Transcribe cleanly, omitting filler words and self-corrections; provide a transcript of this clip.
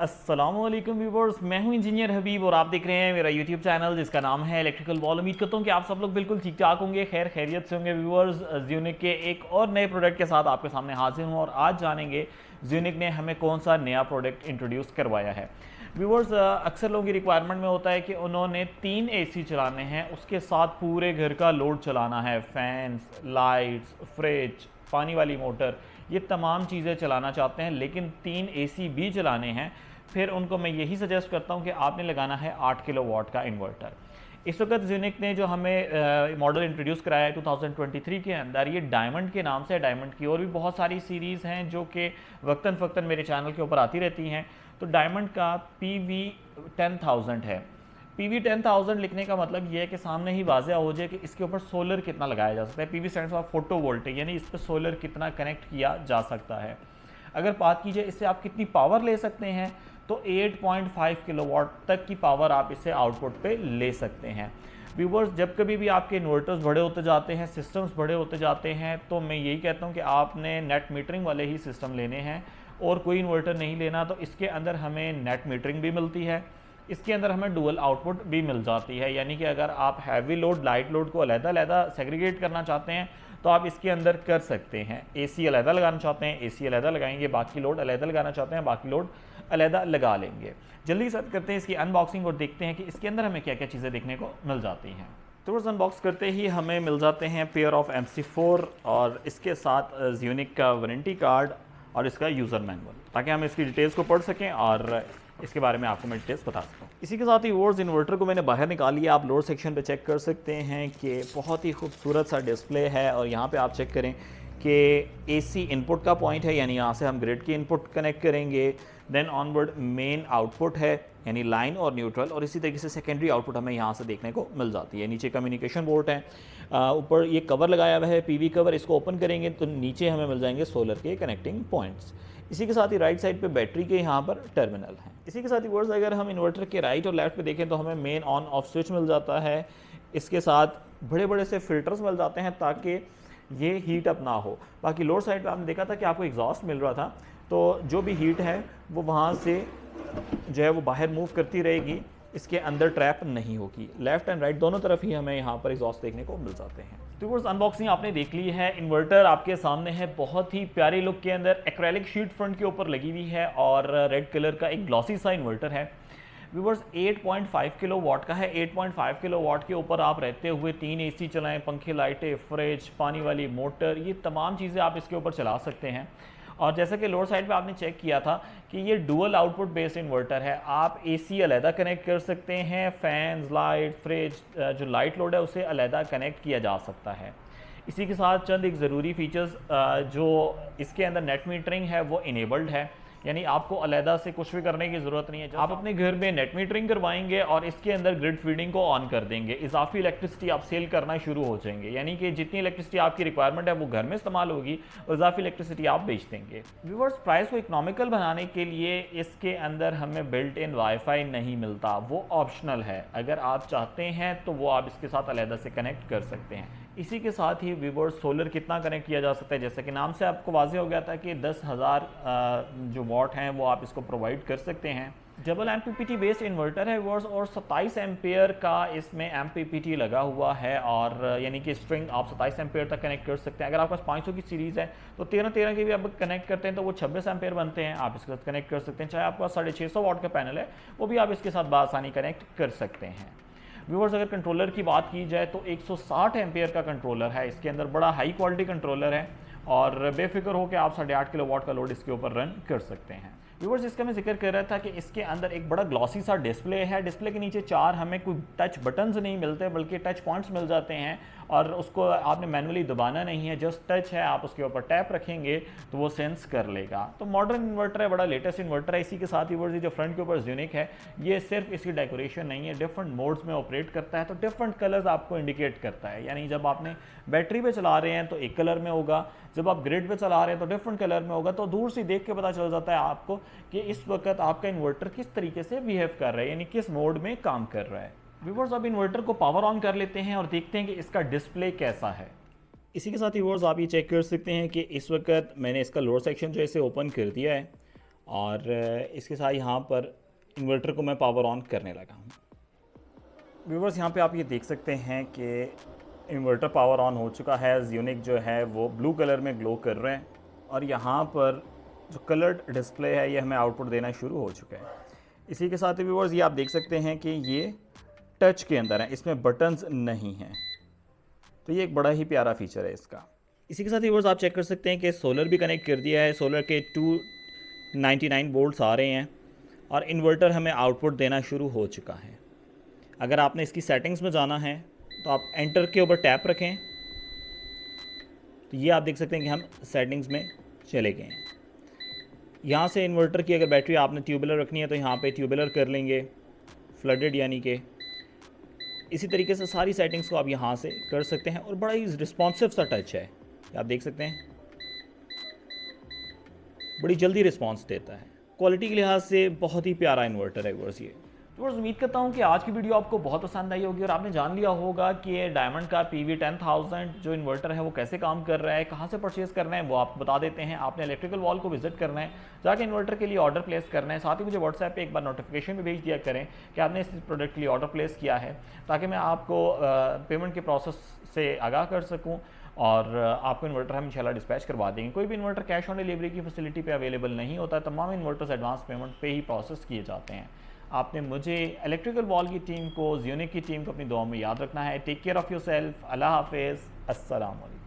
अस्सलामुअलैकुम व्यूवर्स, मैं हूं इंजीनियर हबीब और आप देख रहे हैं मेरा यूट्यूब चैनल जिसका नाम है इलेक्ट्रिकल वॉल। उम्मीद करता हूं कि आप सब लोग बिल्कुल ठीक ठाक होंगे, खैर खैरियत से होंगे। व्यूवर्स, ज़्यूनिक के एक और नए प्रोडक्ट के साथ आपके सामने हाजिर हूं और आज जानेंगे ज़्यूनिक ने हमें कौन सा नया प्रोडक्ट इंट्रोड्यूस करवाया है। व्यूवर्स, अक्सर लोगों की रिक्वायरमेंट में होता है कि उन्होंने 3 एसी चलाने हैं, उसके साथ पूरे घर का लोड चलाना है, फैंस, लाइट्स, फ्रिज, पानी वाली मोटर, ये तमाम चीज़ें चलाना चाहते हैं, लेकिन 3 एसी भी चलाने हैं। फिर उनको मैं यही सजेस्ट करता हूँ कि आपने लगाना है 8 किलोवाट का इन्वर्टर। इस वक्त ज़्यूनिक ने जो हमें मॉडल इंट्रोड्यूस कराया है 2023 के अंदर, ये डायमंड के नाम से है। डायमंड की और भी बहुत सारी सीरीज़ हैं जो कि वक्तन फ़क्तन मेरे चैनल के ऊपर आती रहती हैं। तो डायमंड का PV10000 है। PV10000 लिखने का मतलब ये है कि सामने ही वाज़ह हो जाए कि इसके ऊपर सोलर कितना लगाया जा सकता है। PV stands for photo voltage, यानी इस पर सोलर कितना कनेक्ट किया जा सकता है। अगर बात कीजिए इससे आप कितनी पावर ले सकते हैं, तो 8.5 किलोवाट तक की पावर आप इससे आउटपुट पे ले सकते हैं। व्यूवर्स, जब कभी भी आपके इन्वर्टर्स बड़े होते जाते हैं, सिस्टम्स बड़े होते जाते हैं, तो मैं यही कहता हूं कि आपने नेट मीटरिंग वाले ही सिस्टम लेने हैं और कोई इन्वर्टर नहीं लेना। तो इसके अंदर हमें नेट मीटरिंग भी मिलती है, इसके अंदर हमें डुअल आउटपुट भी मिल जाती है। यानी कि अगर आप हैवी लोड, लाइट लोड को अलग-अलग सेग्रीगेट करना चाहते हैं तो आप इसके अंदर कर सकते हैं। एसी अलग लगाना चाहते हैं, एसी अलग लगाएंगे, बाकी लोड अलग लगाना चाहते हैं, बाकी लोड अलग लगा लेंगे। जल्दी से करते हैं इसकी अनबॉक्सिंग और देखते हैं कि इसके अंदर हमें क्या क्या चीज़ें देखने को मिल जाती हैं। तो बस अनबॉक्स करते ही हमें मिल जाते हैं पेयर ऑफ MC4 और इसके साथ ज़्यूनिक का वारंटी कार्ड और इसका यूज़र मैनुअल, ताकि हम इसकी डिटेल्स को पढ़ सकें और इसके बारे में आपको मैं डिटेल्स बता सकता हूँ। इसी के साथ ही व्यूअर्स, इन्वर्टर को मैंने बाहर निकाल लिया। आप लोड सेक्शन पे चेक कर सकते हैं कि बहुत ही खूबसूरत सा डिस्प्ले है और यहाँ पे आप चेक करें कि AC इनपुट का पॉइंट है, यानी यहाँ से हम ग्रिड की इनपुट कनेक्ट करेंगे। देन ऑनवर्ड मेन आउटपुट है, यानी लाइन और न्यूट्रल, और इसी तरीके से सेकेंडरी आउटपुट हमें यहाँ से देखने को मिल जाती है। नीचे कम्युनिकेशन बोर्ड है, ऊपर ये कवर लगाया हुआ है PV कवर। इसको ओपन करेंगे तो नीचे हमें मिल जाएंगे सोलर के कनेक्टिंग पॉइंट्स। इसी के साथ ही राइट साइड पे बैटरी के यहाँ पर टर्मिनल हैं। इसी के साथ ही वर्ड्स, अगर हम इन्वर्टर के राइट और लेफ्ट पे देखें तो हमें मेन ऑन ऑफ स्विच मिल जाता है। इसके साथ बड़े बड़े से फिल्टर्स मिल जाते हैं ताकि ये हीट अप ना हो। बाकी लोड साइड पे आपने देखा था कि आपको एग्जॉस्ट मिल रहा था, तो जो भी हीट है वो वहाँ से जो है वो बाहर मूव करती रहेगी, इसके अंदर ट्रैप नहीं होगी। लेफ्ट एंड राइट दोनों तरफ ही हमें यहाँ पर एग्जॉस्ट देखने को मिल जाते हैं। तो व्यूअर्स, अनबॉक्सिंग आपने देख ली है। इन्वर्टर आपके सामने है, बहुत ही प्यारे लुक के अंदर एक्रेलिक शीट फ्रंट के ऊपर लगी हुई है और रेड कलर का एक ग्लॉसी सा इन्वर्टर है। व्यूअर्स, 8.5 किलोवाट का है। 8.5 किलोवाट के ऊपर आप रहते हुए 3 AC चलाएं, पंखे, लाइटें, फ्रिज, पानी वाली मोटर, ये तमाम चीज़ें आप इसके ऊपर चला सकते हैं। और जैसा कि लोड साइड पे आपने चेक किया था कि ये डुअल आउटपुट बेस्ड इन्वर्टर है। आप AC अलहदा कनेक्ट कर सकते हैं, फैंस, लाइट, फ्रिज, जो लाइट लोड है उसे अलहदा कनेक्ट किया जा सकता है। इसी के साथ चंद एक ज़रूरी फीचर्स, जो इसके अंदर नेट मीटरिंग है वो इनेबल्ड है, यानी आपको अलहदा से कुछ भी करने की ज़रूरत नहीं है। आप अपने घर में नेट मीटरिंग करवाएंगे और इसके अंदर ग्रिड फीडिंग को ऑन कर देंगे, इजाफी इलेक्ट्रिसिटी आप सेल करना शुरू हो जाएंगे, यानी कि जितनी इलेक्ट्रिसिटी आपकी रिक्वायरमेंट है वो घर में इस्तेमाल होगी और इजाफी इलेक्ट्रिसिटी आप बेच देंगे। व्यूअर्स, प्राइस को इकोनॉमिकल बनाने के लिए इसके अंदर हमें बिल्ट इन वाईफाई नहीं मिलता, वो ऑप्शनल है। अगर आप चाहते हैं तो वो आप इसके साथ अलहदा से कनेक्ट कर सकते हैं। इसी के साथ ही व्यूअर्स, सोलर कितना कनेक्ट किया जा सकता है, जैसे कि नाम से आपको वाज़ेह हो गया था कि 10,000 जो वाट हैं वो आप इसको प्रोवाइड कर सकते हैं। डबल MPPT बेस्ड इन्वर्टर है व्यूअर्स, और 27 एम्पेयर का इसमें MPPT लगा हुआ है, और यानी कि स्ट्रिंग आप 27 एम्पेयर तक कनेक्ट कर सकते हैं। अगर आपके पास 500 की सीरीज़ है तो 13 के भी आप कनेक्ट करते हैं तो वो 26 एम्पेयर बनते हैं, आप इसके साथ कनेक्ट कर सकते हैं। चाहे आपके पास 650 वाट का पैनल है वो भी आप इसके साथ बआसानी कनेक्ट कर सकते हैं। व्यूअर्स, अगर कंट्रोलर की बात की जाए तो 160 एम्पेयर का कंट्रोलर है, इसके अंदर बड़ा हाई क्वालिटी कंट्रोलर है और बेफिक्र हो कि आप 8.5 किलोवाट का लोड इसके ऊपर रन कर सकते हैं। व्यूअर्स, इसका मैं जिक्र कर रहा था कि इसके अंदर एक बड़ा ग्लॉसी सा डिस्प्ले है। डिस्प्ले के नीचे 4 हमें कोई टच बटन्स नहीं मिलते बल्कि टच पॉइंट्स मिल जाते हैं, और उसको आपने मैनुअली दबाना नहीं है, जस्ट टच है, आप उसके ऊपर टैप रखेंगे तो वो सेंस कर लेगा। तो मॉडर्न इन्वर्टर है, बड़ा लेटेस्ट इन्वर्टर है। इसी के साथ ही व्यूअर्स, जो फ्रंट के ऊपर ज़्यूनिक है ये सिर्फ इसकी डेकोरेशन नहीं है, डिफरेंट मोड्स में ऑपरेट करता है, तो डिफरेंट कलर्स आपको इंडिकेट करता है। यानी जब आपने बैटरी पे चला रहे हैं तो एक कलर में होगा, जब आप ग्रिड पे चला रहे हैं तो डिफरेंट कलर में होगा। तो दूर से देख के पता चल जाता है आपको कि इस वक्त आपका इन्वर्टर किस तरीके से बिहेव कर रहा है, यानी किस मोड में काम कर रहा है। व्यूअर्स, अब इन्वर्टर को पावर ऑन कर लेते हैं और देखते हैं कि इसका डिस्प्ले कैसा है। इसी के साथ ही व्यूअर्स, आप ये चेक कर सकते हैं कि इस वक्त मैंने इसका लोअर सेक्शन जो है इसे ओपन कर दिया है और इसके साथ यहाँ पर इन्वर्टर को मैं पावर ऑन करने लगा हूँ। व्यूवर्स, यहाँ पे आप ये देख सकते हैं कि इन्वर्टर पावर ऑन हो चुका है। ज़्यूनिक जो है वो ब्लू कलर में ग्लो कर रहे हैं और यहाँ पर जो कलर्ड डिस्प्ले है ये हमें आउटपुट देना शुरू हो चुका है। इसी के साथ ही व्यूवर्स ये आप देख सकते हैं कि ये टच के अंदर है, इसमें बटन्स नहीं हैं, तो ये एक बड़ा ही प्यारा फीचर है इसका। इसी के साथ व्यूवर्स आप चेक कर सकते हैं कि सोलर भी कनेक्ट कर दिया है। सोलर के 299 वोल्ट्स आ रहे हैं और इन्वर्टर हमें आउटपुट देना शुरू हो चुका है। अगर आपने इसकी सेटिंग्स में जाना है तो आप एंटर के ऊपर टैप रखें, तो ये आप देख सकते हैं कि हम सेटिंग्स में चले गए हैं। यहाँ से इन्वर्टर की अगर बैटरी आपने ट्यूबुलर रखनी है तो यहाँ पे ट्यूबुलर कर लेंगे, फ्लडेड यानी कि। इसी तरीके से सारी सेटिंग्स को आप यहाँ से कर सकते हैं और बड़ा ही रिस्पॉन्सिव सा टच है, आप देख सकते हैं बड़ी जल्दी रिस्पॉन्स देता है। क्वालिटी के लिहाज से बहुत ही प्यारा इन्वर्टर है व्यूअर्स ये। तो उम्मीद करता हूँ कि आज की वीडियो आपको बहुत पसंद आई होगी और आपने जान लिया होगा कि डायमंड का PV10000 जो इन्वर्टर है वो कैसे काम कर रहा है, कहाँ से परचेज़ करना है वो आप बता देते हैं। आपने इलेक्ट्रिकल वॉल को विजिट करना है, जाके इन्वर्टर के लिए ऑर्डर प्लेस करना है। साथ ही मुझे व्हाट्सएप पे एक बार नोटिफिकेशन भी भेज दिया करें कि आपने इस प्रोडक्ट के लिए ऑर्डर प्लेस किया है, ताकि मैं आपको पेमेंट के प्रोसेस से आगाह कर सकूँ और आपको इन्वर्टर हम इंशाल्लाह डिस्पैच करवा देंगे। कोई भी इन्वर्टर कैश ऑन डिलीवरी की फैसिलिटी पे अवेलेबल नहीं होता, तमाम इन्वर्टर्स एडवांस पेमेंट पे ही प्रोसेस किए जाते हैं। आपने मुझे इलेक्ट्रिकल वॉल की टीम को, ज़्यूनिक की टीम को अपनी दुआ में याद रखना है। Take care of yourself. अल्लाह हाफिज़। अस्सलाम वालेकुम।